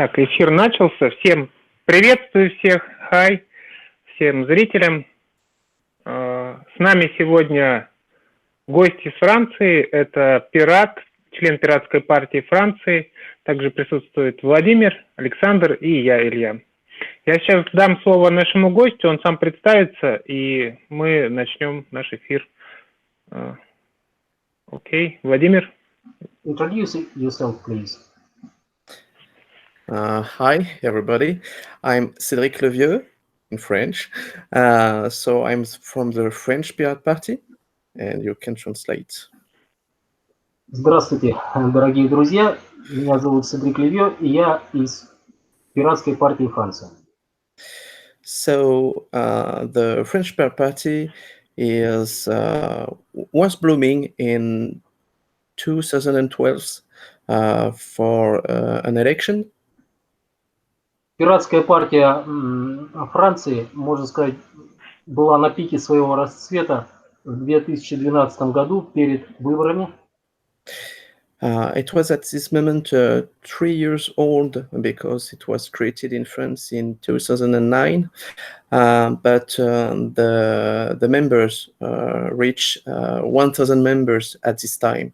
Так, эфир начался. Всем приветствую всех. Хай. Всем зрителям. С нами сегодня гость из Франции. Это пират, член Пиратской партии Франции. Также присутствует Владимир, Александр и я, Илья. Я сейчас дам слово нашему гостю, он сам представится, и мы начнем наш эфир. Окей, Владимир. Introduce yourself, please. Hi, everybody. I'm Cédric Levieux in French. So I'm from the French Pirate Party, and you can translate. Здравствуйте, дорогие друзья. Меня зовут Cédric Levieux, и я из Пиратской партии Франции. So the French Pirate Party is was blooming in 2012 for an election. Пиратская партия Франции, можно сказать, была на пике своего расцвета в 2012 году перед выборами. It was at this moment 3 years old because it was created in France in 2009, but the members reached 1,000 members at this time.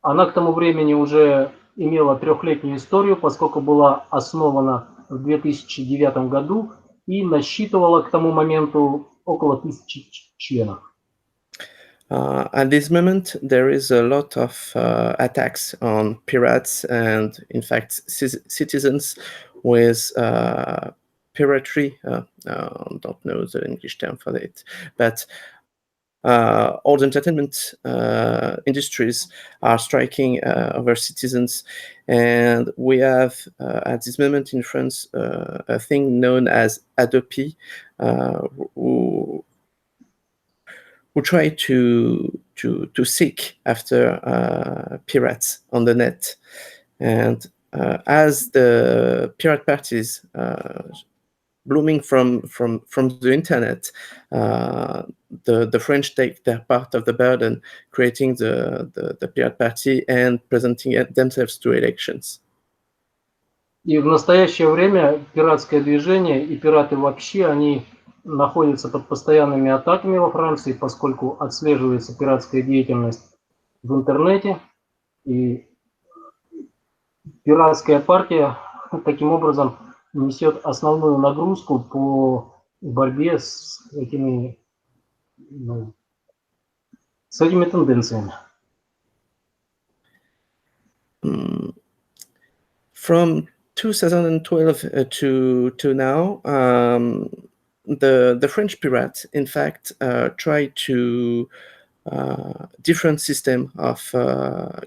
Она к тому времени уже имела трехлетнюю историю, поскольку была основана в 2009 году и насчитывала к тому моменту около 1000 членов. At this moment, there is a lot of attacks on pirates and, in fact, citizens with piratry. Don't know the English term for it, but all the entertainment industries are striking over citizens, and we have at this moment in France a thing known as Adopi, who try to seek after pirates on the net, and as the pirate parties blooming from the internet, the French take their part of the burden, creating the pirate party and presenting themselves to elections. И в настоящее время пиратское движение и пираты вообще, они находятся под постоянными атаками во Франции, поскольку отслеживается пиратская деятельность в интернете. И пиратская партия таким образом несет основную нагрузку по борьбе с этими тенденциями. From 2012 to now, the French pirates, in fact, try to different system of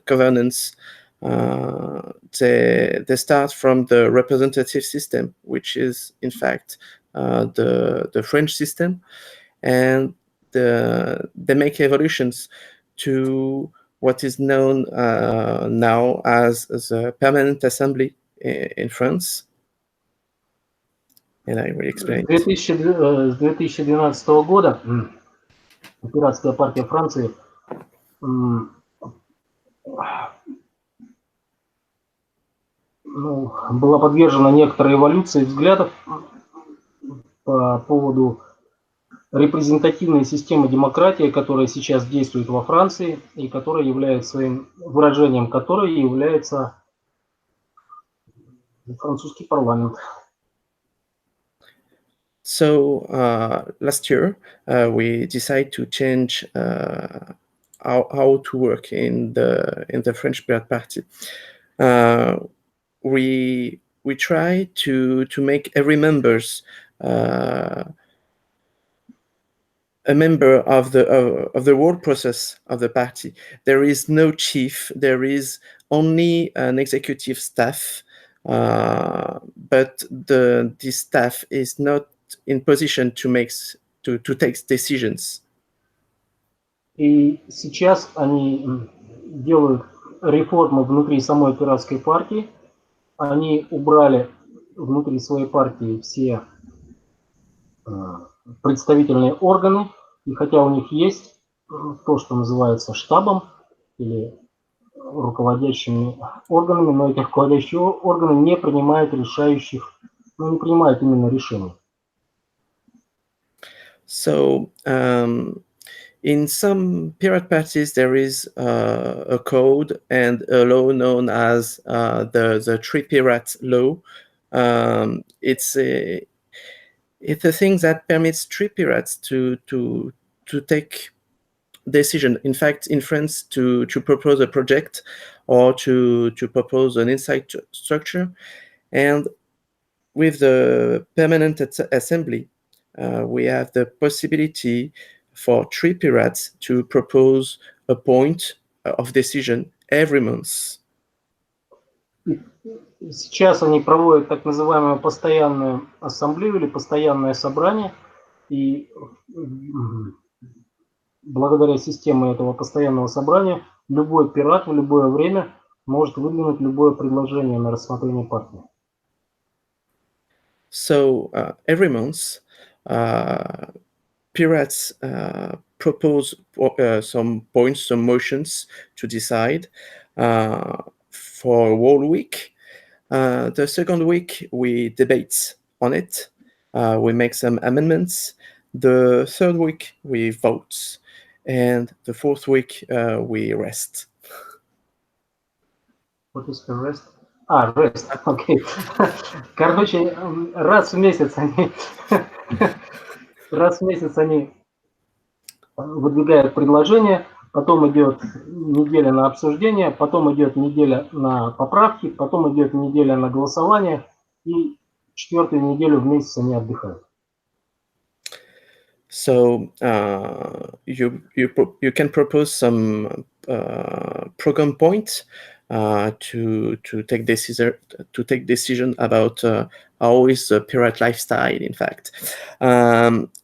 governance. They start from the representative system, which is in fact the French system, and they make evolutions to what is known now as the Permanent Assembly in France. And I will explain. С 2012 года Пиратская партия Франции была подвержена некоторой эволюции взглядов по поводу репрезентативной системы демократии, которая сейчас действует во Франции и которая является своим выражением, которой является французский парламент. So last year we decided to change how to work in the French Pirate Party. We try to make every members a member of the whole process of the party. There is no chief. There is only an executive staff, but this staff is not in position to take decisions. И сейчас они делают реформу внутри самой пиратской партии. Они убрали внутри своей партии все представительные органы, и хотя у них есть то, что называется штабом или руководящими органами, но эти руководящие органы не принимают решающих, ну, не принимают именно решений. So in some pirate parties, there is a code and a law known as the Three Pirates Law. It's a thing that permits three pirates to take decision. In fact, in France, to propose a project or to propose an inside structure, and with the permanent assembly, we have the possibility for three pirates to propose a point of decision every month. Сейчас они проводят так называемую постоянную ассамблею или постоянное собрание, и благодаря системе этого постоянного собрания любой пират в любое время может выдвинуть любое предложение на рассмотрение партии. So every month, pirates propose some points, some motions to decide for a whole week. The second week, we debate on it. We make some amendments. The third week, we vote. And the fourth week, we rest. What is the rest? Rest, окей. Короче, раз в месяц они выдвигают предложение, потом идет неделя на обсуждение, потом идет неделя на поправки, потом идет неделя на голосование, и четвертую неделю в месяц они отдыхают. So you can propose some program points to take decision about how is the pirate lifestyle. In fact,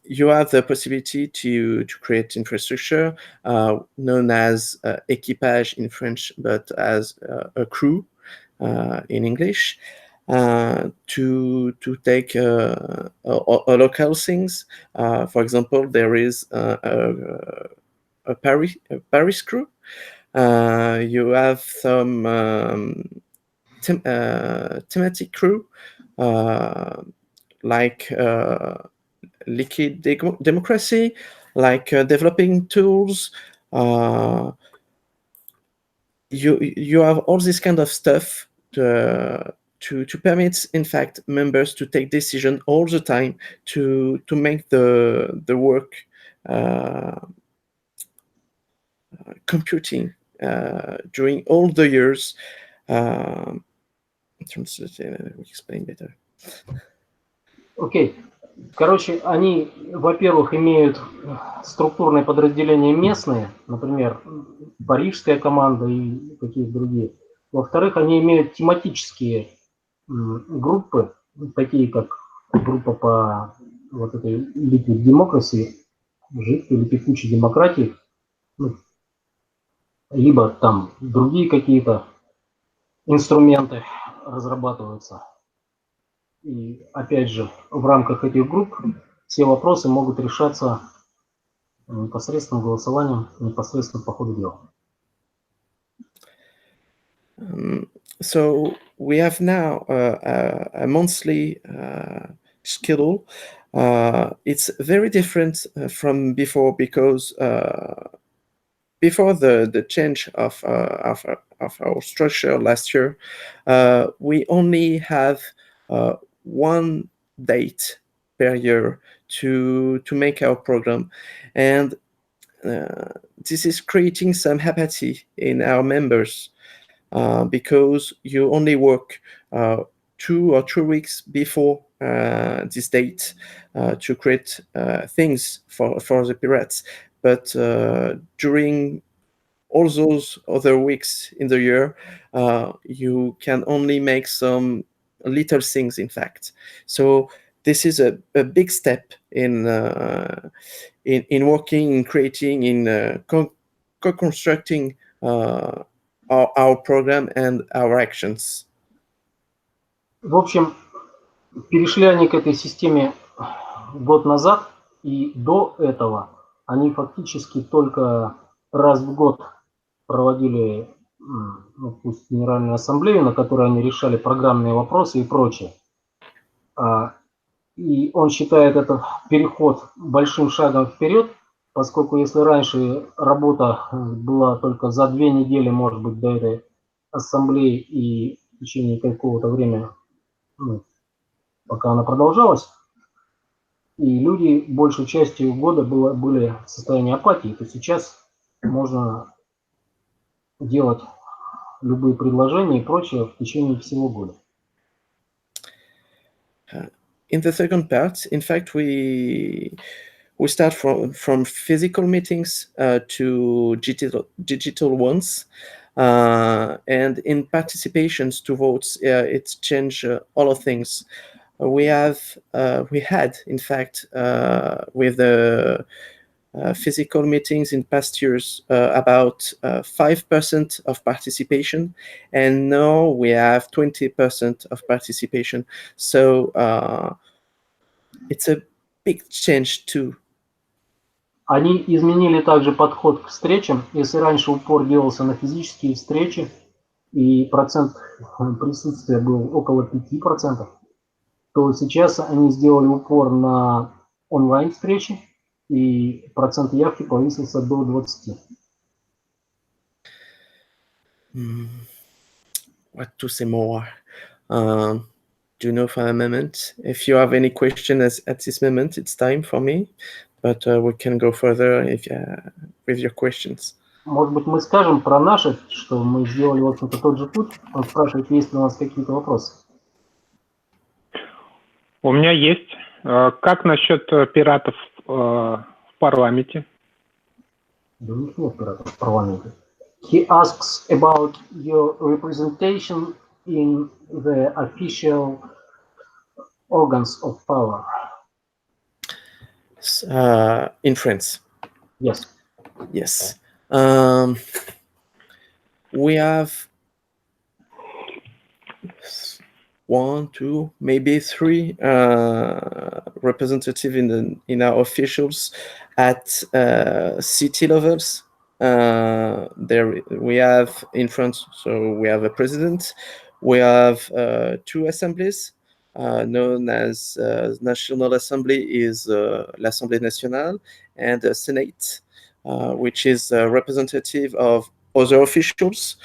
you have the possibility to create infrastructure known as équipage in French, but as a crew in English. To take local things. For example, there is a Paris crew. You have some thematic crew like liquid democracy, like developing tools. You have all this kind of stuff to permit, in fact, members to take decision all the time to make the work computing during all the years. Explain better. Окей. Короче, они, во-первых, имеют структурные подразделения местные, например, парижская команда и какие-то другие. Во-вторых, они имеют тематические группы, такие как группа по вот этой liquid democracy, жидкой или текучей демократии, либо там другие какие-то инструменты разрабатываются. И опять же, в рамках этих групп все вопросы могут решаться непосредственно голосованием, непосредственно по ходу дела. So we have now a monthly schedule. It's very different from before because before the change of our structure last year, we only have one date per year to make our program, and this is creating some apathy in our members. Because you only work 2 or 3 weeks before this date to create things for the pirates. But during all those other weeks in the year, you can only make some little things, in fact. So this is a big step in working, in creating, in co-constructing our program and our actions. В общем, перешли они к этой системе год назад, и до этого они фактически только раз в год проводили ну, пусть Генеральную Ассамблею, на которой они решали программные вопросы и прочее. И он считает это переход большим шагом вперед, поскольку если раньше работа была только за 2 недели, может быть, до этой ассамблеи и в течение какого-то времени, ну, пока она продолжалась, и люди большей частью года были в состоянии апатии, то сейчас можно делать любые предложения и прочее в течение всего года. In the second part, in fact, we start from physical meetings to digital ones, and in participations to votes, it's changed all of things. We had, in fact, with the physical meetings in past years, about 5% of participation, and now we have 20% of participation. So it's a big change too. Они изменили также подход к встречам. Если раньше упор делался на физические встречи, и процент присутствия был около 5%, то сейчас они сделали упор на онлайн-встречи, и процент явки повысился до 20%. What to say more? Do you know for a moment? If you have any questions at this moment, it's time for me, but we can go further if with your questions. Может быть, мы скажем про наши, что мы сделали, в общем-то, тот же путь. Он спрашивает, есть ли у нас какие-то вопросы. У меня есть. Как насчет пиратов в парламенте? Да у них нет пиратов в парламенте. He asks about your representation in the official organs of power. In France. Yes. Yes. We have 1, 2, maybe 3 representatives in our officials at city levels. There we have in France, so we have a president. We have 2 assemblies, known as National Assembly is l'Assemblée nationale, and the Senate, which is a representative of other officials.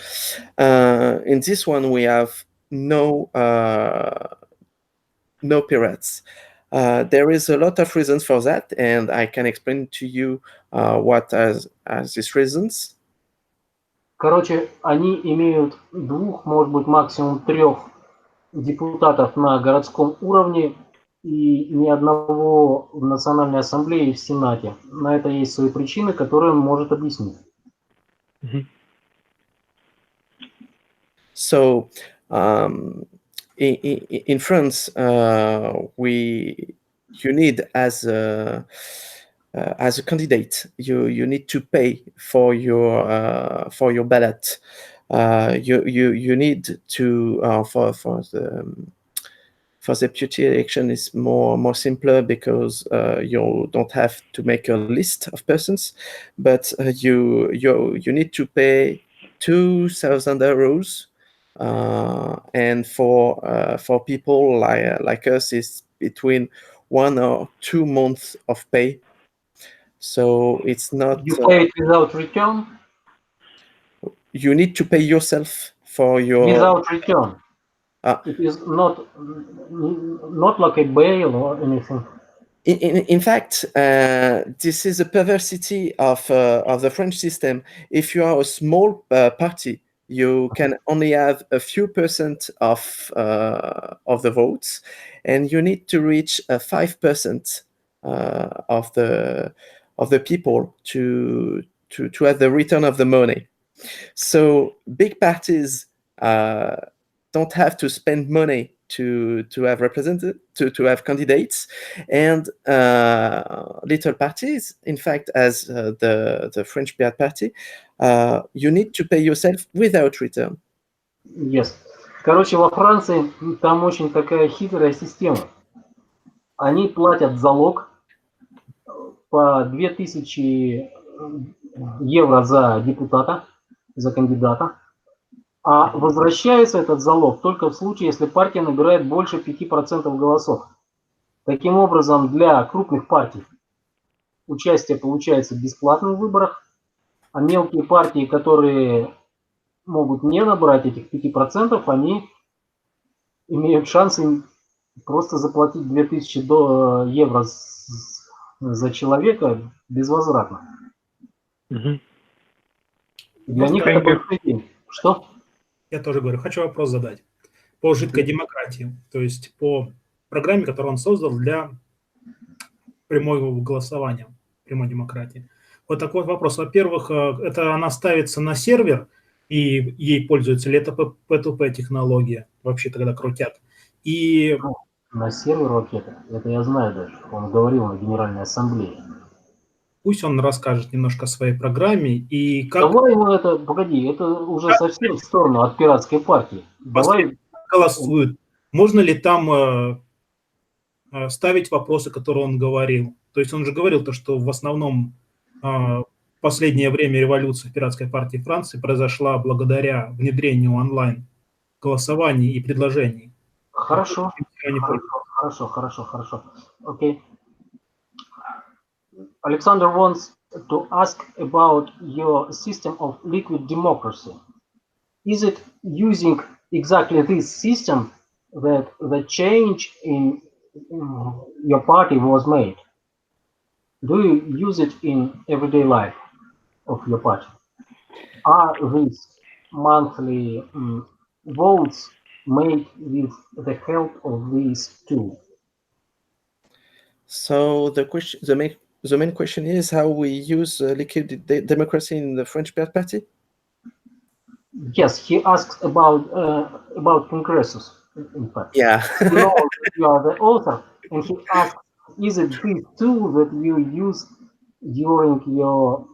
In this one, we have no pirates. There is a lot of reasons for that, and I can explain to you what as these reasons. Короче, они имеют 2, может быть, максимум 3 депутатов на городском уровне и ни одного в Национальной Ассамблее и в Сенате. На это есть свои причины, которые он может объяснить. So, in France, you need as a candidate, you need to pay for your ballot. You need to for the deputy election is more simpler because you don't have to make a list of persons, but you need to pay 2,000 euros. And for people like us, it's between 1 or 2 months of pay. So it's not. You pay it without return? You need to pay yourself for your. Without return. It is not like a bail or anything. In fact, this is a perversity of the French system. If you are a small party, you can only have a few percent of the votes, and you need to reach 5% of the people to have the return of the money. So big parties don't have to spend money to have to have candidates, and little parties, in fact, as the French Pirate Party, you need to pay yourself without return. Yes. Короче, во Франции там очень такая хитрая система. Они платят залог по 2000 евро за депутата, за кандидата. А возвращается этот залог только в случае, если партия набирает больше 5% голосов. Таким образом, для крупных партий участие получается бесплатным в выборах, а мелкие партии, которые могут не набрать этих 5%, они имеют шансы просто заплатить 2000 евро за человека безвозвратно. Для них это большой день. Что? Я тоже говорю, хочу вопрос задать. По жидкой демократии, то есть по программе, которую он создал для прямого голосования, прямой демократии. Вот такой вопрос. Во-первых, это она ставится на сервер, и ей пользуются ли это P2P-технология, вообще тогда крутят. И... На сервер ракета, это я знаю даже, он говорил на Генеральной Ассамблее. Пусть он расскажет немножко о своей программе и как... Давай ему это, погоди, это уже совсем в сторону от пиратской партии. Давай голосуют. Можно ли там ставить вопросы, которые он говорил? То есть он же говорил то, что в основном в последнее время революция в пиратской партии Франции произошла благодаря внедрению онлайн голосований и предложений. Хорошо. Окей. Alexander wants to ask about your system of liquid democracy. Is it using exactly this system that the change in your party was made? Do you use it in everyday life of your party? Are these monthly votes made with the help of these two? So the main question is how we use liquid democracy in the French Party. Yes, he asks about congresses. In fact, yeah. You are the author, and he asks, is it this tool that you use during your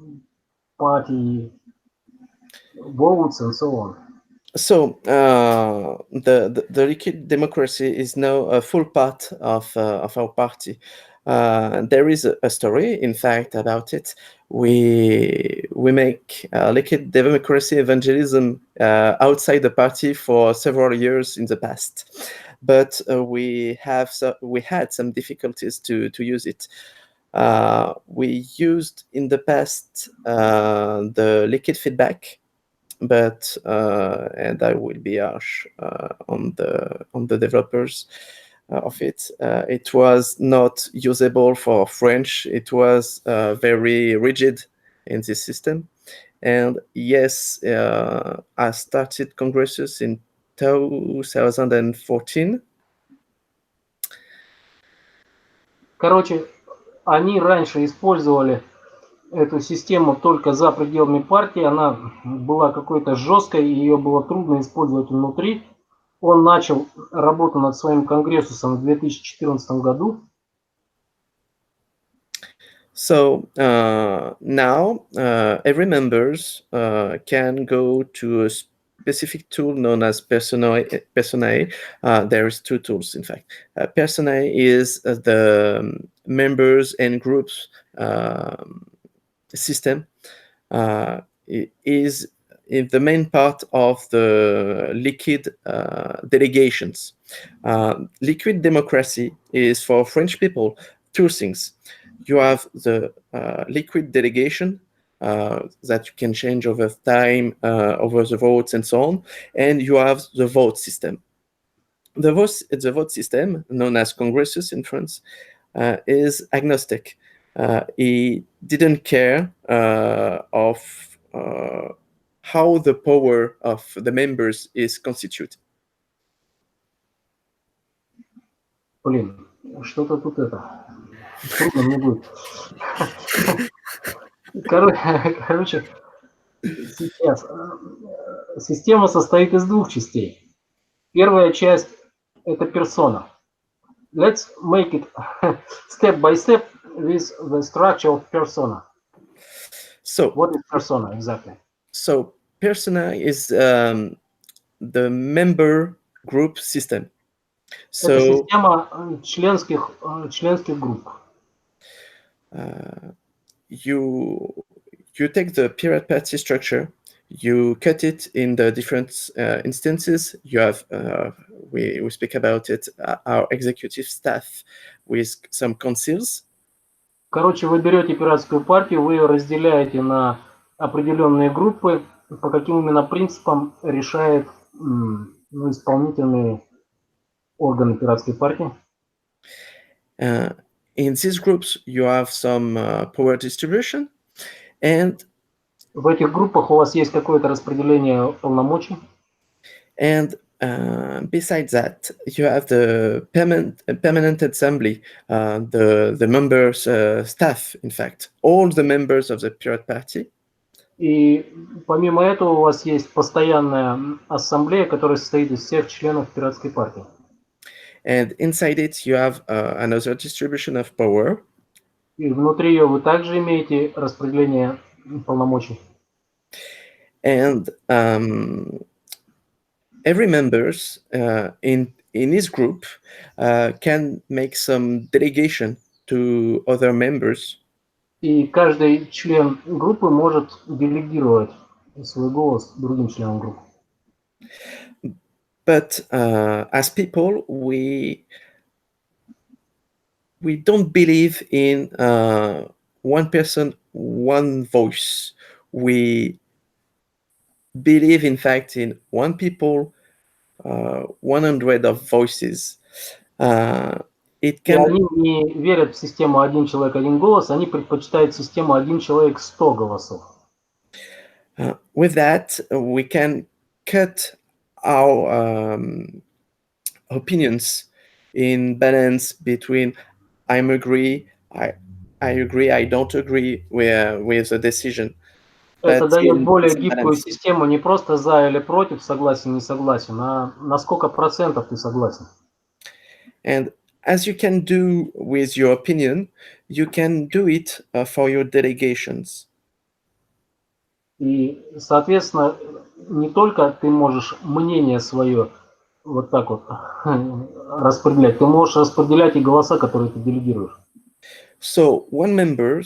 party votes and so on? So the liquid democracy is now a full part of our party. There is a story, in fact, about it. We make liquid democracy evangelism outside the party for several years in the past, but we had some difficulties to use it. We used in the past the liquid feedback, but and I will be harsh on the developers of it. It was not usable for French. It was very rigid in this system. And yes, I started congresses in 2014. Короче, они раньше использовали эту систему только за пределами партии. Она была какой-то жесткой, и ее было трудно использовать внутри. Он начал работу над своим конгрессусом в 2014 году. So now every members can go to a specific tool known as Personae. There's two tools, in fact. Personae is the members and groups system. It is the main part of the liquid delegations. Liquid democracy is for French people two things. You have the liquid delegation that you can change over time, over the votes and so on, and you have the vote system. The vote system, known as congresses in France, is agnostic. He didn't care of how the power of the members is constituted. Блин, что-то тут это... Трудно мне будет. Короче, сейчас система состоит из двух частей. Первая часть – это персона. Let's make it step by step with the structure of persona. So, what is persona exactly? So, persona is the member group system. Это система членских групп. You take the Pirate Party structure, You cut it in the different instances. You have, we speak about it, our executive staff with some councils. Короче, вы берете пиратскую партию, вы ее разделяете на определенные группы, по каким именно принципам решает исполнительные органы пиратской партии. In these groups, you have some power distribution, and в этих группах у вас есть какое-то распределение полномочий. And besides that, you have the permanent assembly, the members, staff, in fact, all the members of the Pirate Party. И помимо этого у вас есть постоянная ассамблея, которая состоит из всех членов пиратской партии. And inside it, you have another distribution of power. И внутри ее вы также имеете распределение полномочий. And every members in this group can make some delegation to other members. И каждый член группы может делегировать свой голос другим членам группы. But as people, we don't believe in one person, one voice. We believe, in fact, in one people, 100 of voices. It И can. они не верят в систему один человек, один голос, они предпочитают систему один человек, 100 голосов. With that, we can cut our opinions in balance between I'm agree, I agree, I don't agree with the decision. Это дает более гибкую систему, не просто за или против, согласен, не согласен, а на сколько процентов ты согласен. And as you can do with your opinion, you can do it for your delegations. И, соответственно, не только ты можешь мнение свое вот так вот распределять, ты можешь распределять и голоса, которые ты делегируешь. So one member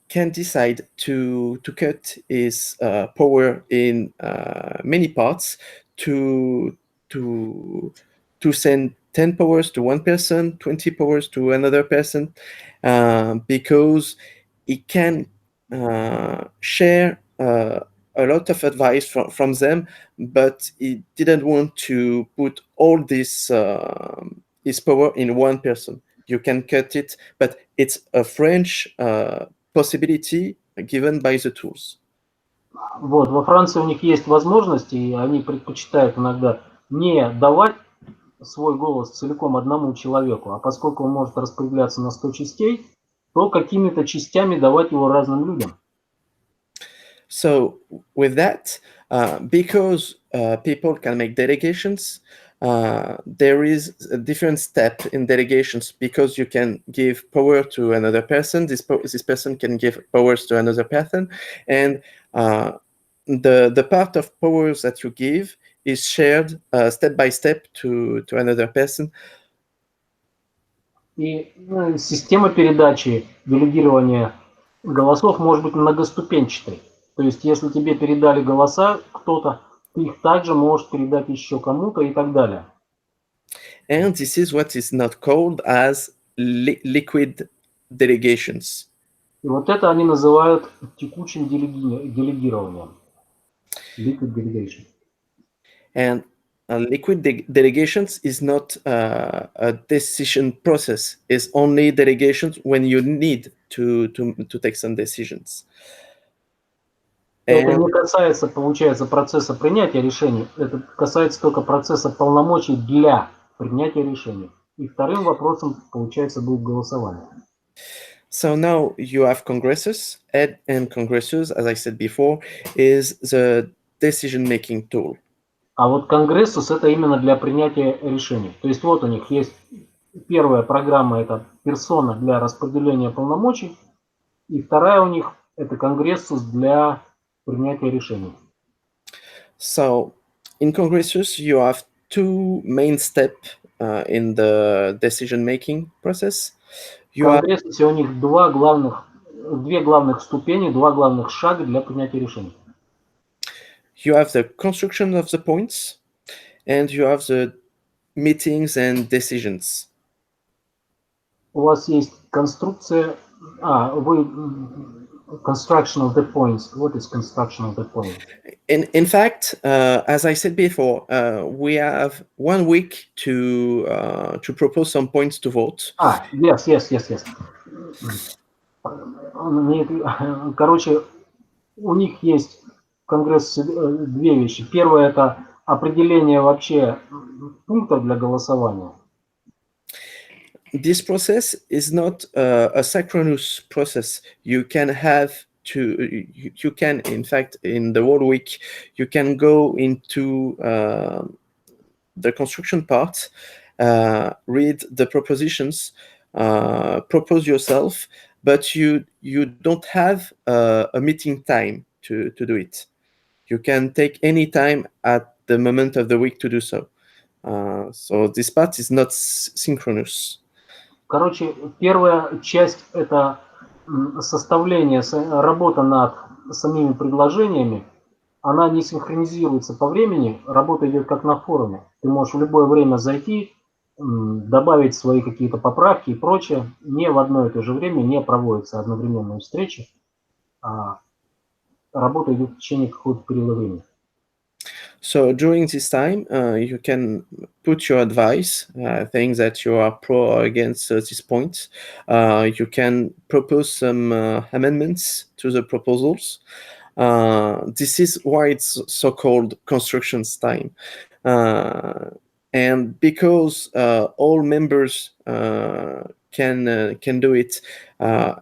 can decide to cut his power in many parts, to send 10 powers to one person, 20 powers to another person, because he can share a lot of advice from them, but he didn't want to put all this his power in one person. You can cut it, but it's a French possibility given by the tools. Вот, во Франции у них есть возможность, и они предпочитают иногда не давать свой голос целиком одному человеку, а поскольку он может распределяться на 100 частей, то какими-то частями давать его разным людям. So with that, because people can make delegations, there is a different step in delegations, because you can give power to another person. This person can give powers to another person, and the part of powers that you give is shared step by step to another person. И система передачи, делегирования голосов может быть многоступенчатой. То есть, если тебе передали голоса кто-то, ты их также можешь передать еще кому-то и так далее. And this is what is not called as liquid delegations. И вот это они называют текучим делегированием. Liquid delegation. And liquid delegations is not a decision process. It's only delegations when you need to take some decisions. Это не касается, получается, процесса принятия решений. Это касается только процесса полномочий для принятия решений. И вторым вопросом, получается, будет голосование. So now you have congresses, and congresses, as I said before, is the decision-making tool. А вот конгрессус это именно для принятия решений. То есть вот у них есть первая программа, это персона для распределения полномочий, и вторая у них это конгрессус для принятия решений. So in congresses you have two main steps in the decision-making process. В конгрессусе у них две главных ступени, два главных шага для принятия решений. you have the construction of the points, and you have the meetings and decisions. У вас есть конструкция, construction of the points. What is construction of the points? In fact, as I said before, we have 1 week to propose some points to vote. Yes. Короче, у них есть в Конгрессе две вещи. Первое – это определение вообще пунктов для голосования. This process is not a synchronous process. You can in fact, in the whole week, you can go into the construction part, read the propositions, propose yourself, but you don't have a meeting time to do it. You can take any time at the moment of the week to do so. So this part is not synchronous. Короче, первая часть – это составление, работа над самими предложениями. Она не синхронизируется по времени, работа идет как на форуме. Ты можешь в любое время зайти, добавить свои какие-то поправки и прочее. Не в одно и то же время не проводятся одновременные встречи, а работа идет в течение какого-то периода времени. So during this time, you can put your advice, things that you are pro or against this point. You can propose some amendments to the proposals. This is why it's so-called constructions time. And because all members can do it,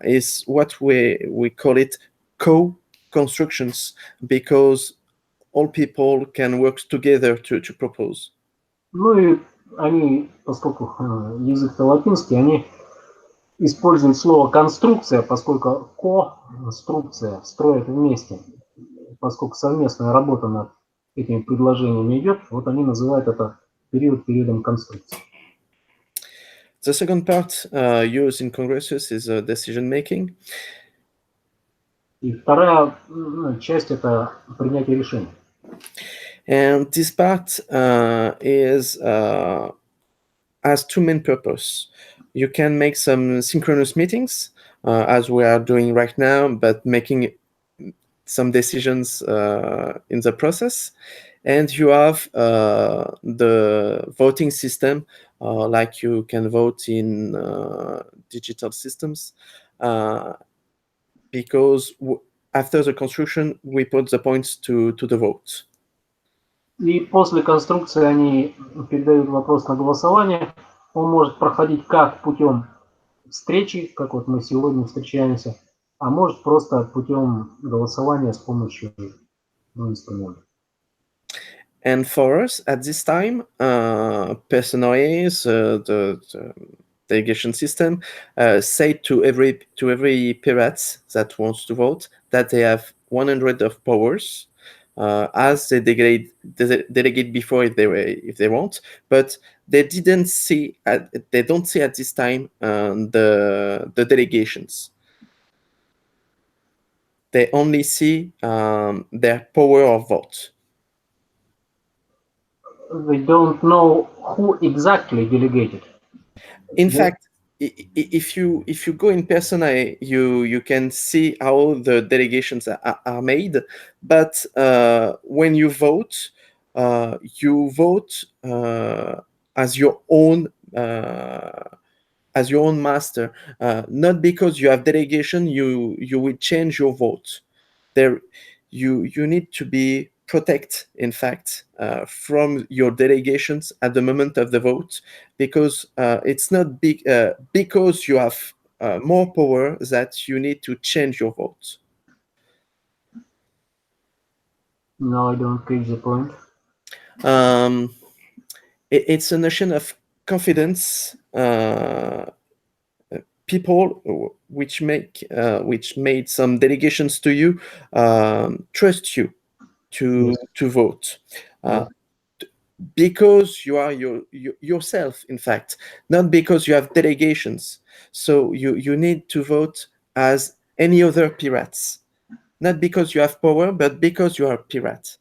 is what we call it co-constructions, because all people can work together to propose. Ну и они, поскольку язык-то латинский, они используют слово конструкция, поскольку конструкция строят вместе, поскольку совместная работа над этими предложениями идет, вот они называют это периодом конструкции. The second part used in congresses is decision making. И вторая часть – это принятие решений. And this part has two main purposes. You can make some synchronous meetings, as we are doing right now, but making some decisions in the process. And you have the voting system, like you can vote in digital systems, because after the construction, we put the points to the vote. И после конструкции они передают вопрос на голосование. Он может проходить как путем встречи, как вот мы сегодня встречаемся, а может просто путем голосования с помощью инструмента. And for us, at this time, personaries, the delegation system, say to every pirate that wants to vote that they have 100 of powers, as they delegate before if they want, but they don't see at this time the delegations. They only see their power of vote. They don't know who exactly delegated. In fact, if you go in persona, you can see how the delegations are made, but when you vote as your own master, not because you have delegation you will change your vote. There you need to be protect, in fact, from your delegations at the moment of the vote, because it's not big because you have more power that you need to change your vote. No, I don't catch the point. It's a notion of confidence. People which made some delegations to you trust you to vote, because you are yourself, in fact, not because you have delegations. So you need to vote as any other pirates, not because you have power, but because you are a pirate.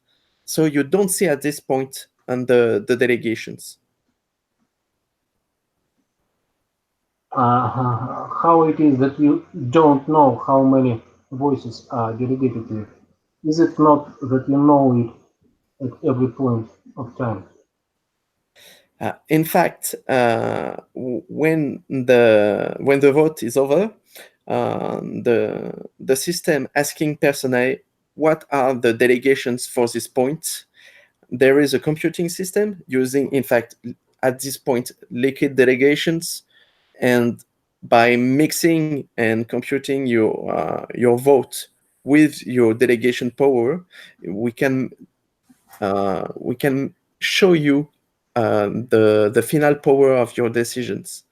So you don't see at this point on the delegations. How it is that you don't know how many voices are delegated to you? Is it not that you know it at every point of time? In fact, when the vote is over, the system asking personnel what are the delegations for this point. There is a computing system using, in fact, at this point, liquid delegations, and by mixing and computing your vote with your delegation power, we can show you the final power of your decisions.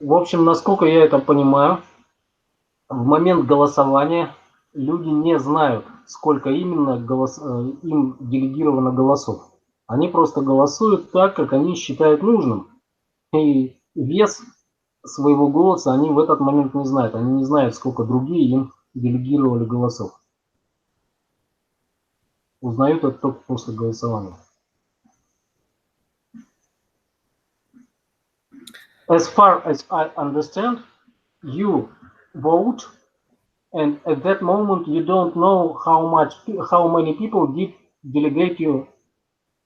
В общем, насколько я это понимаю, в момент голосования люди не знают, сколько именно им делегировано голосов. Они просто голосуют так, как они считают нужным. И вес своего голоса они в этот момент не знают. Они не знают, сколько другие им делегировали голосов. Узнают это только после голосования. As far as I understand, you vote, and at that moment you don't know how many people did delegate you.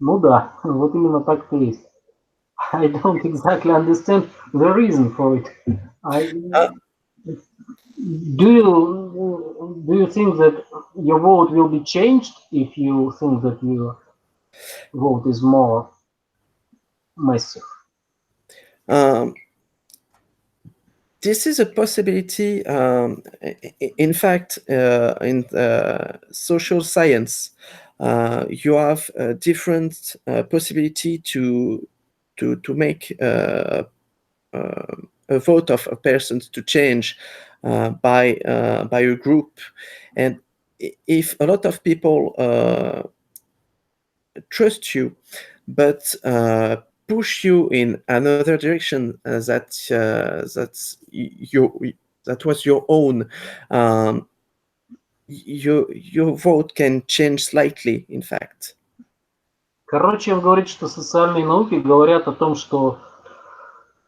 Ну да, вот именно так это есть. I don't exactly understand the reason for it. Do you think that your vote will be changed if you think that your vote is more massive? This is a possibility. In fact, in social science, you have a different possibility to make a vote of a person to change by a group, and if a lot of people trust you, but push you in another direction that was your own, your vote can change slightly, in fact. Короче, он говорит, что социальные науки говорят о том, что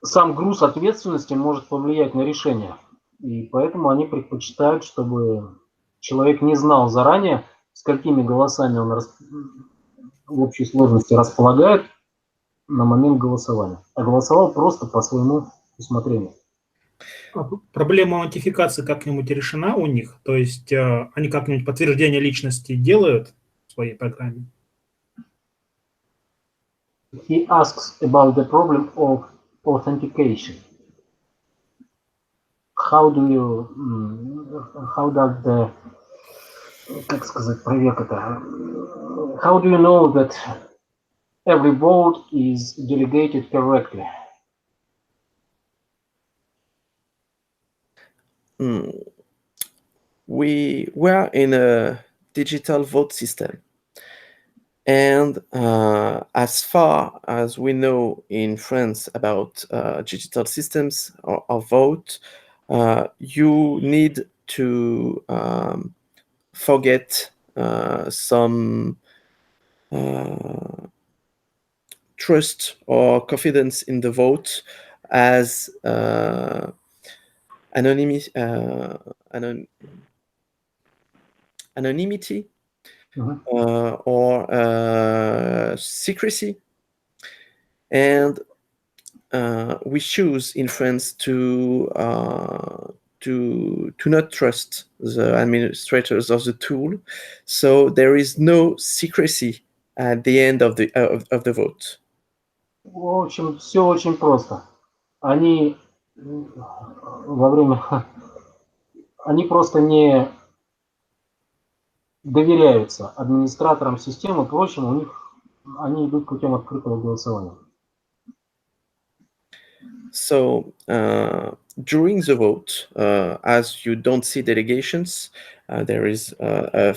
сам груз ответственности может повлиять на решение. И поэтому они предпочитают, чтобы человек не знал заранее, с какими голосами он в общей сложности располагает на момент голосования, а голосовал просто по своему усмотрению. Проблема аутентификации как-нибудь решена у них? То есть они как-нибудь подтверждение личности делают в своей программе? He asks about the problem of authentication. How does the, как сказать, проверка это? How do you know that every vote is delegated correctly? We were in a digital vote system, and as far as we know in France about digital systems of vote, you need to forget some trust or confidence in the vote as anonymity, or secrecy, and we choose in France to not trust the administrators of the tool, so there is no secrecy at the end of the vote. В общем, все очень просто. Они просто не доверяются администраторам системы, прочим, они идут путем открытого голосования. So during the vote, as you don't see delegations, there is a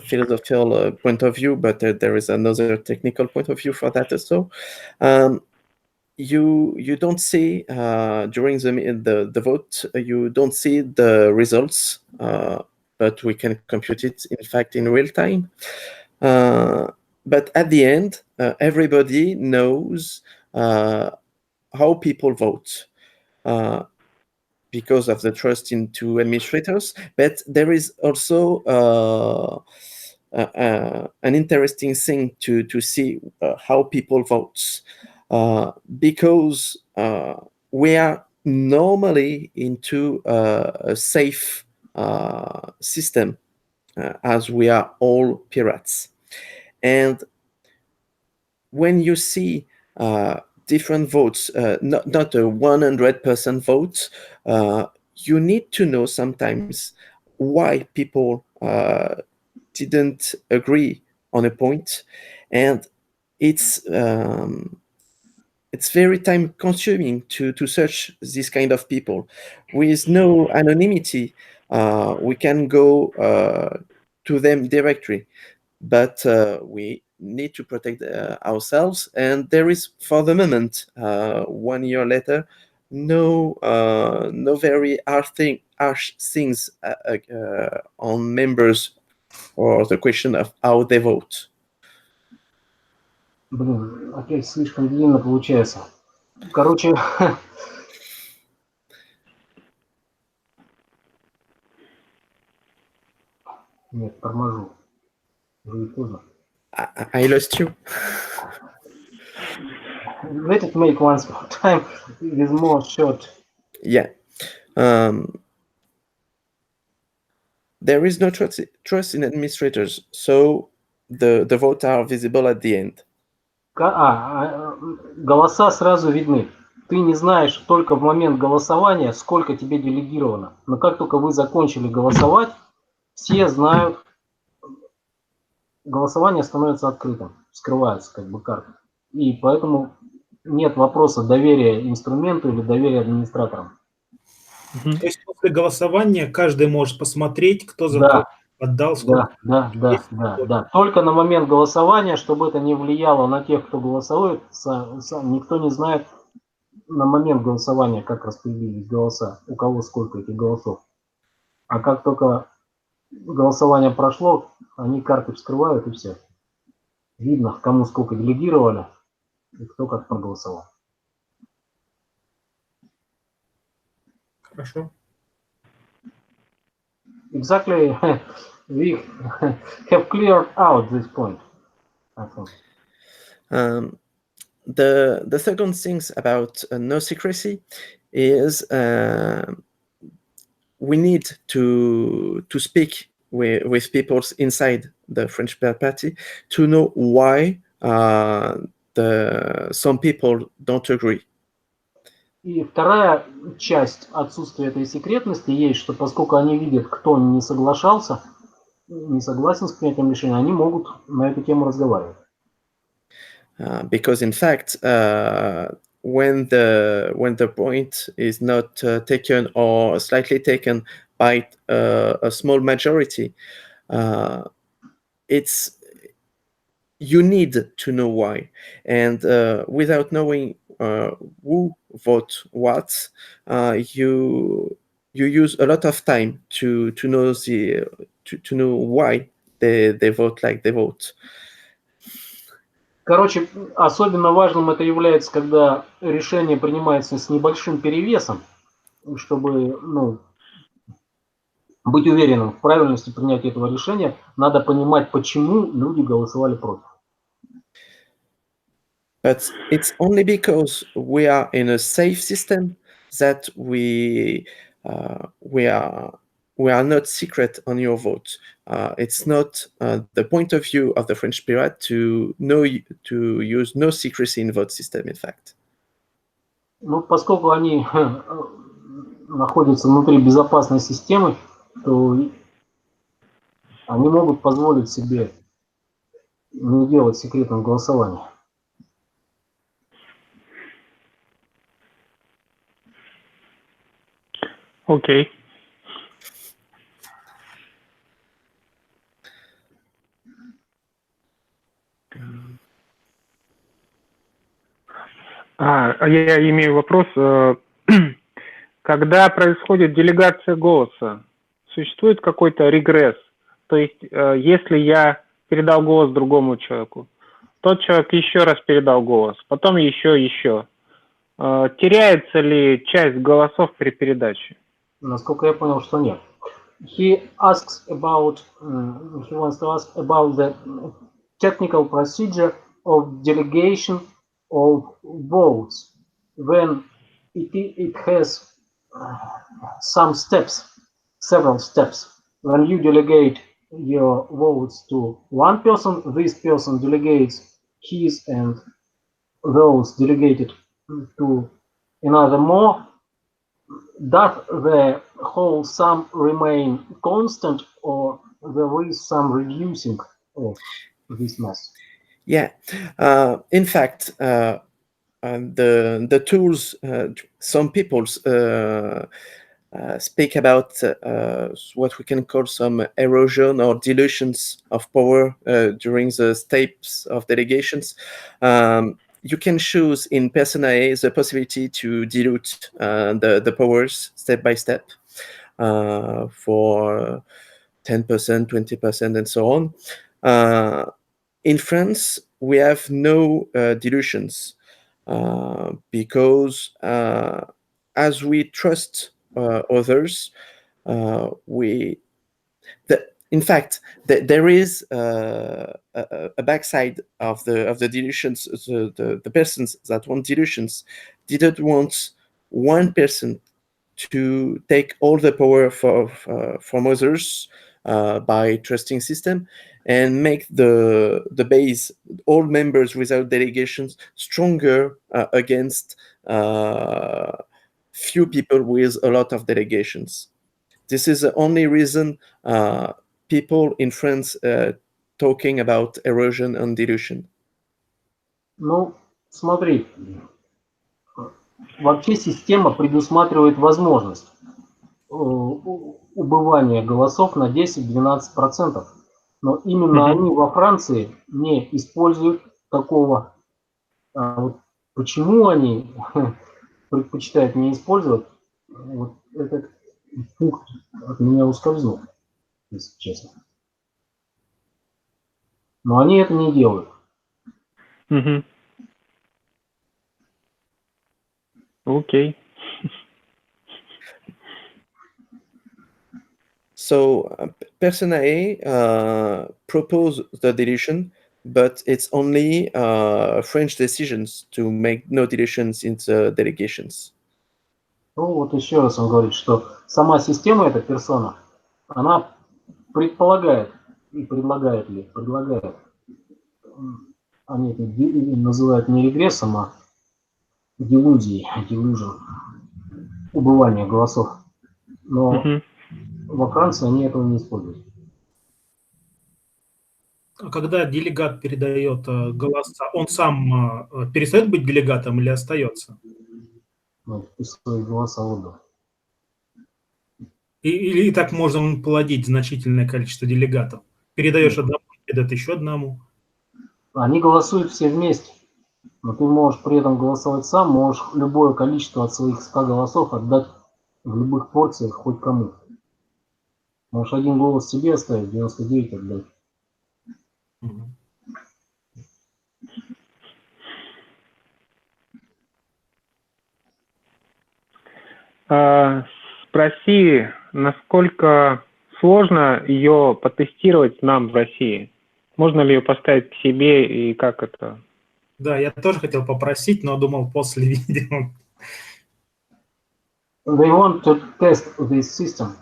philosophical point of view, but there is another technical point of view for that also. You don't see during the vote, you don't see the results, but we can compute it, in fact, in real time. but at the end, everybody knows how people vote because of the trust into administrators. But there is also an interesting thing to see how people vote, because we are normally into a safe system, as we are all pirates. And when you see different votes, not a 100% vote, you need to know sometimes why people didn't agree on a point, and it's very time consuming to search this kind of people. With no anonymity, we can go to them directly, but we need to protect ourselves. And there is, for the moment, 1 year later, no very harsh things on members or the question of how they vote. Блин, опять слишком длинно получается. Короче, нет, торможу. Уже поздно. I lost you. Let it make one more time with more short. Yeah. There is no trust in administrators, so the votes are visible at the end. Голоса сразу видны. Ты не знаешь только в момент голосования, сколько тебе делегировано. Но как только вы закончили голосовать, все знают, голосование становится открытым, скрывается как бы карта. И поэтому нет вопроса доверия инструменту или доверия администраторам. То есть после голосования каждый может посмотреть, кто за кого отдал, сколько. Да. Только на момент голосования, чтобы это не влияло на тех, кто голосует, никто не знает на момент голосования, как распределились голоса, у кого сколько этих голосов. А как только голосование прошло, они карты вскрывают и все. Видно, кому сколько делегировали и кто как проголосовал. Хорошо. Exactly, we have cleared out this point, I think. The second thing about no secrecy is we need to speak with people inside the French party to know why some people don't agree. И вторая часть отсутствия этой секретности есть, что поскольку они видят, кто не соглашался, не согласен с принятием решения, они могут на эту тему разговаривать. Because in fact, when the point is not taken or slightly taken by a small majority, you need to know why, and without knowing who vote what, you use a lot of time to know to know why they vote like they vote. Короче, особенно важным это является, когда решение принимается с небольшим перевесом, чтобы быть уверенным в правильности принятия этого решения, надо понимать, почему люди голосовали против. But it's only because we are in a safe system that we are not secret on your vote. It's not the point of view of the French pirate to use no secrecy in vote system, in fact. Ну, поскольку они находятся внутри безопасной системы, то они могут позволить себе не делать секретного голосования. Окей. Я имею вопрос. Когда происходит делегация голоса, существует какой-то регресс? То есть, если я передал голос другому человеку, тот человек еще раз передал голос, потом еще. Теряется ли часть голосов при передаче? Насколько я понял, что нет. He wants to ask about the technical procedure of delegation of votes when it has some steps, several steps. When you delegate your votes to one person, this person delegates his and those delegated to another more. Does the whole sum remain constant, or there is some reducing of this mass? Yeah, in fact, the tools, some people speak about what we can call some erosion or dilutions of power during the steps of delegations. You can choose in persona A the possibility to dilute the powers step by step for 10%, 20%, and so on. In France, we have no dilutions because as we trust others, in fact, there is a backside of the dilutions. The persons that want dilutions didn't want one person to take all the power from others by trusting system and make the base, all members without delegations, stronger against few people with a lot of delegations. This is the only reason people in France talking about erosion and dilution. Ну, смотри, вообще система предусматривает возможность убывания голосов на 10-12%. Но именно они во Франции не используют такого. Вот почему они предпочитают не использовать, вот этот пункт от меня ускользнул, если честно. Но они это не делают. Окей. So persona A propose the deletion, but it's only French decisions to make no deletions in the delegations. Ну вот еще раз он говорит, что сама система, эта персона, она предполагает и предлагает ли, предлагает. Они это называют не регрессом, а делюзией, delusion, убывание голосов. Но во Франции они этого не используют. Когда делегат передает голоса, он сам перестает быть делегатом или остается? Ну, свои голоса отдал. Или так можно плодить значительное количество делегатов? Передаешь одному, передает еще одному? Они голосуют все вместе. Но ты можешь при этом голосовать сам, можешь любое количество от своих 100 голосов отдать в любых порциях хоть кому. Можешь один голос себе оставить, 99 отдать. Спроси, насколько сложно ее потестировать нам в России? Можно ли ее поставить к себе и как это? Да, я тоже хотел попросить, но думал после видео. They want to test this system.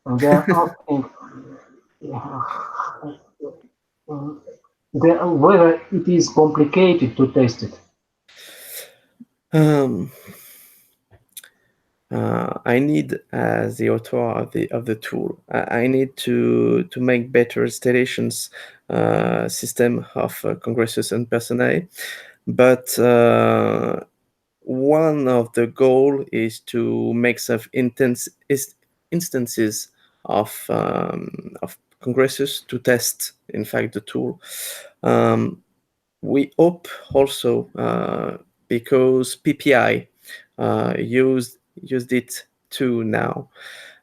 And they are asking whether it is complicated to test it. I need, as the author of the tool, I need to make better installations system of congresses and persona, but one of the goal is to make some instances of congresses to test, in fact, the tool. We hope also because PPI used it too now.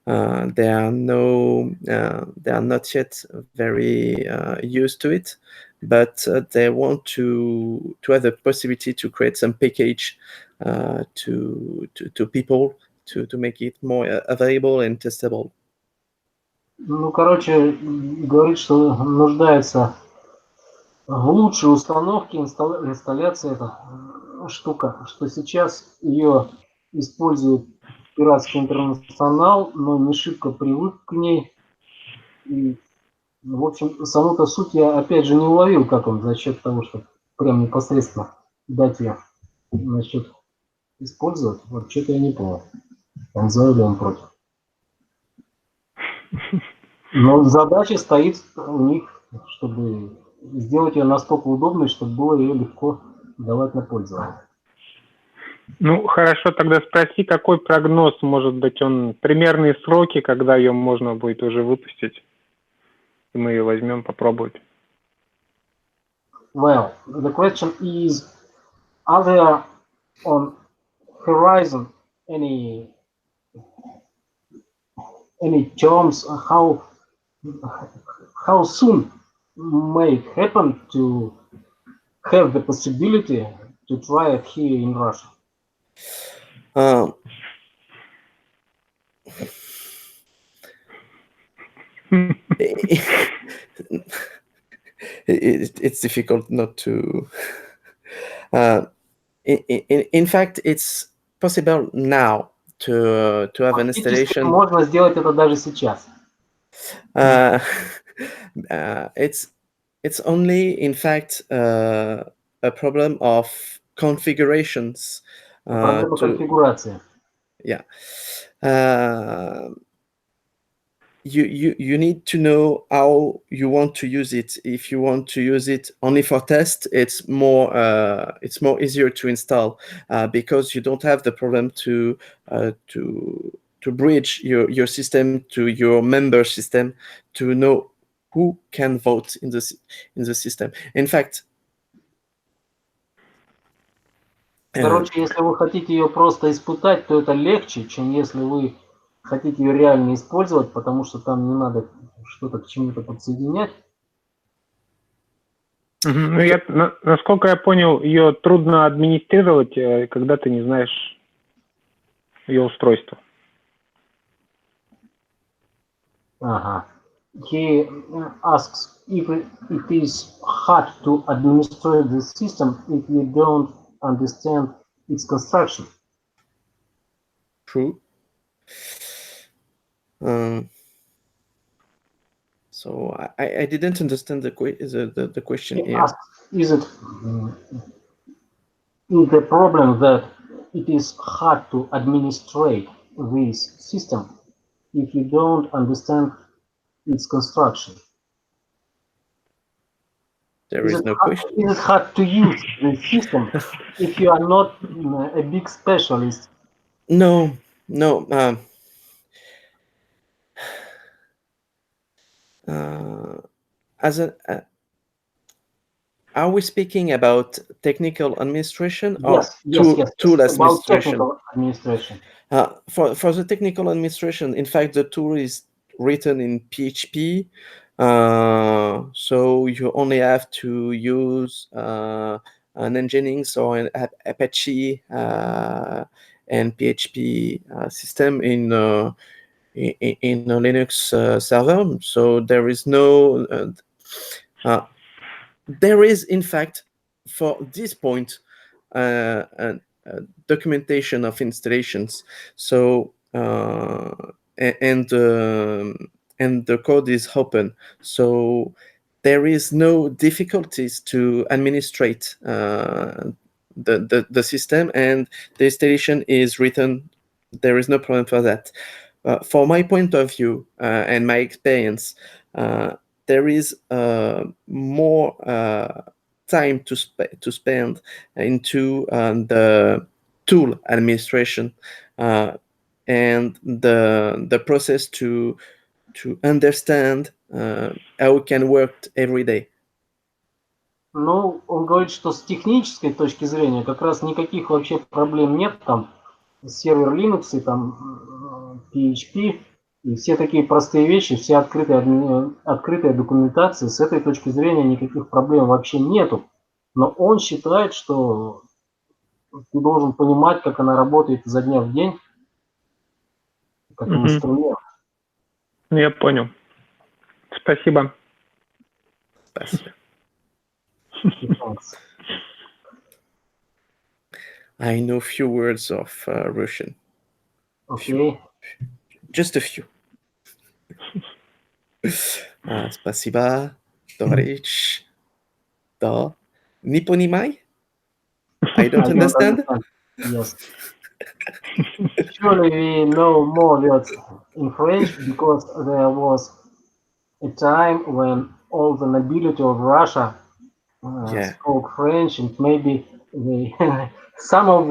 They are not yet very used to it, but they want to have the possibility to create some package to people to make it more available and testable. Ну, короче, говорит, что нуждается в лучшей установке, инсталляции эта штука, что сейчас ее использует пиратский интернационал, но не шибко привык к ней. И, в общем, саму-то суть я опять же не уловил, как он, за счет того, что прям непосредственно дать ее насчет использовать. Вот что-то я не понял. Он за или он против. Но задача стоит у них, чтобы сделать ее настолько удобной, чтобы было ее легко давать на пользование. Ну, хорошо, тогда спроси, какой прогноз, может быть, примерные сроки, когда ее можно будет уже выпустить, и мы ее возьмем попробовать. Well, the question is, are there on horizon any terms how soon may it happen to have the possibility to try it here in Russia? It's difficult not to. In fact, it's possible now to have an installation. Можно сделать это даже сейчас. It's only, in fact, a problem of configurations. Проблема конфигурации. Yeah. You need to know how you want to use it. If you want to use it only for test, it's more easier to install because you don't have the problem to bridge your system to your member system to know who can vote in the system. In fact, короче, если вы хотите ее просто испытать, то это легче, чем если вы хотите ее реально использовать, потому что там не надо что-то к чему-то подсоединять. Ну, насколько я понял, ее трудно администрировать, когда ты не знаешь ее устройство. Ага. He asks if it is hard to administrate the system if you don't understand its construction. True. So I didn't understand the question He here. asks, is the problem that it is hard to administrate this system if you don't understand its construction? There is no question. Is it hard to use the system if you are not a big specialist? No. Are we speaking about technical administration or tool administration? About technical administration. For the technical administration, in fact, the tool is written in PHP, so you only have to use an Nginx or an Apache and PHP system in a Linux server. So there is no. There is, in fact, for this point, documentation of installations. So and the code is open. So there is no difficulties to administrate the system, and the installation is written. There is no problem for that. For my point of view and my experience, there is more time to spend into the tool administration and the process to understand how it can work every day. Ну, он говорит, что с технической точки зрения как раз никаких вообще проблем нет. Там сервер Linux и там PHP И все такие простые вещи, вся открытая документация, с этой точки зрения никаких проблем вообще нету. Но он считает, что ты должен понимать, как она работает изо дня в день, как инструмент. Я понял. Спасибо. Спасибо. I know few words of Russian. Okay. Just a few. Спасибо, товарищ. Да. Не понимай? I don't understand. Yes. Surely we know more words in French because there was a time when all the nobility of Russia spoke French, and maybe they, for some of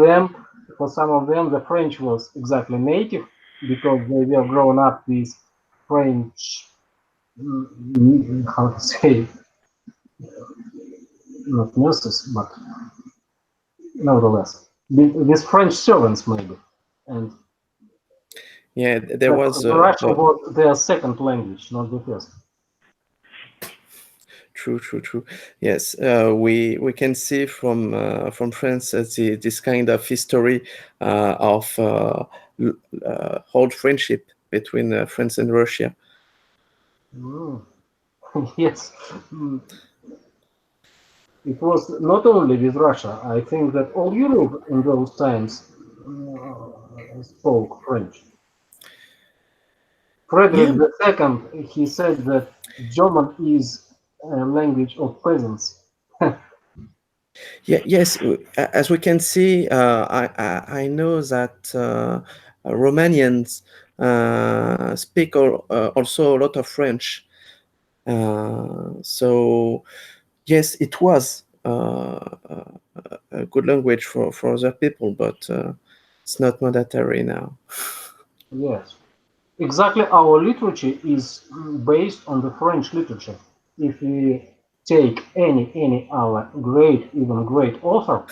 them, the French was exactly native because they were grown up with French, how to say, not nurses, but nevertheless, with French servants maybe. And there was Russian was their second language, not the first. True. Yes, we can see from France this kind of history of old friendship between France and Russia. Yes. It was not only with Russia. I think that all Europe in those times spoke French. Frederick II, he said that German is a language of peasants. Yes, as we can see, I know that Romanians speak also a lot of French. So yes, it was a good language for other people, but it's not mandatory now. Yes, exactly. Our literature is based on the French literature. If we take any our even great author,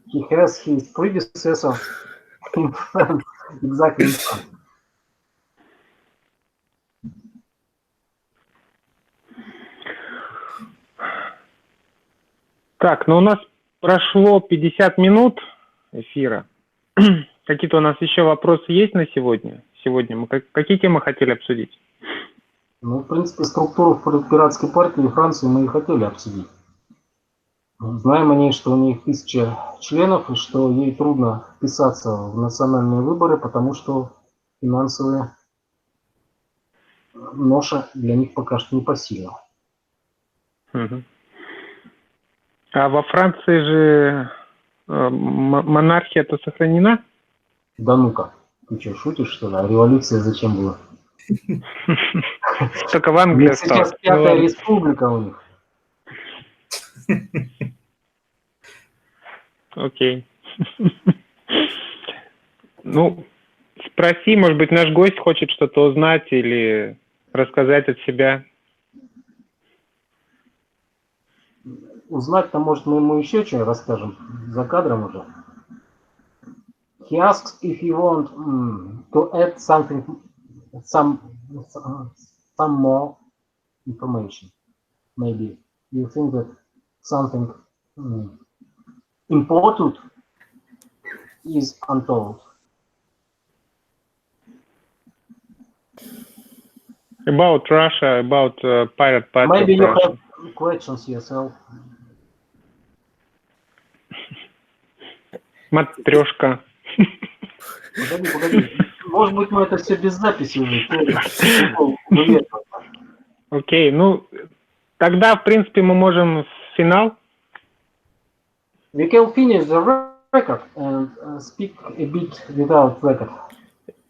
he has his predecessor in France, exactly in France. Так, ну у нас прошло 50 минут эфира. Какие-то у нас еще вопросы есть на сегодня? Сегодня мы какие темы хотели обсудить? Ну, в принципе, структуру пиратской партии Франции мы и хотели обсудить. Знаем о ней, что у них 1000 членов, и что ей трудно вписаться в национальные выборы, потому что финансовая ноша для них пока что непосильна. А во Франции же монархия-то сохранена? Да ну-ка, ты что, шутишь, что ли? А революция зачем была? Только в Англии осталось. Сейчас 5-я республика у них. Окей. Ну, спроси, может быть, наш гость хочет что-то узнать или рассказать от себя. Узнать-то, может, мы ему еще что-нибудь расскажем за кадром уже. He asks if you want to add some more information. Maybe you think that something important is untold. About Russia, about pirate party. Maybe you have questions yourself. Матрешка. Погоди. Может быть, мы это все без записи уже. Окей, ну, тогда, в принципе, мы можем в финал. We can finish the record and speak a bit without record.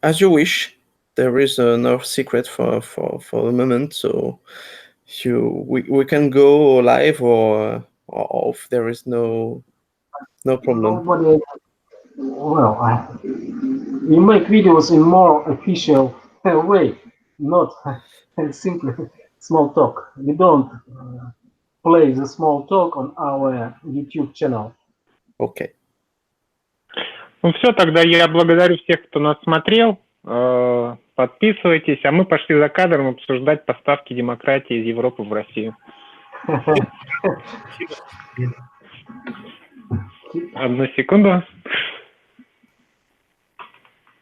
As you wish. There is no secret for the moment, so we can go live or off. There is no problem. Nobody, well, we make videos in more official way, not simply small talk. We don't play the small talk on our YouTube channel. Okay. Ну все, тогда я благодарю всех, кто нас смотрел. Подписывайтесь, а мы пошли за кадром обсуждать поставки демократии из Европы в Россию. Одну секунду.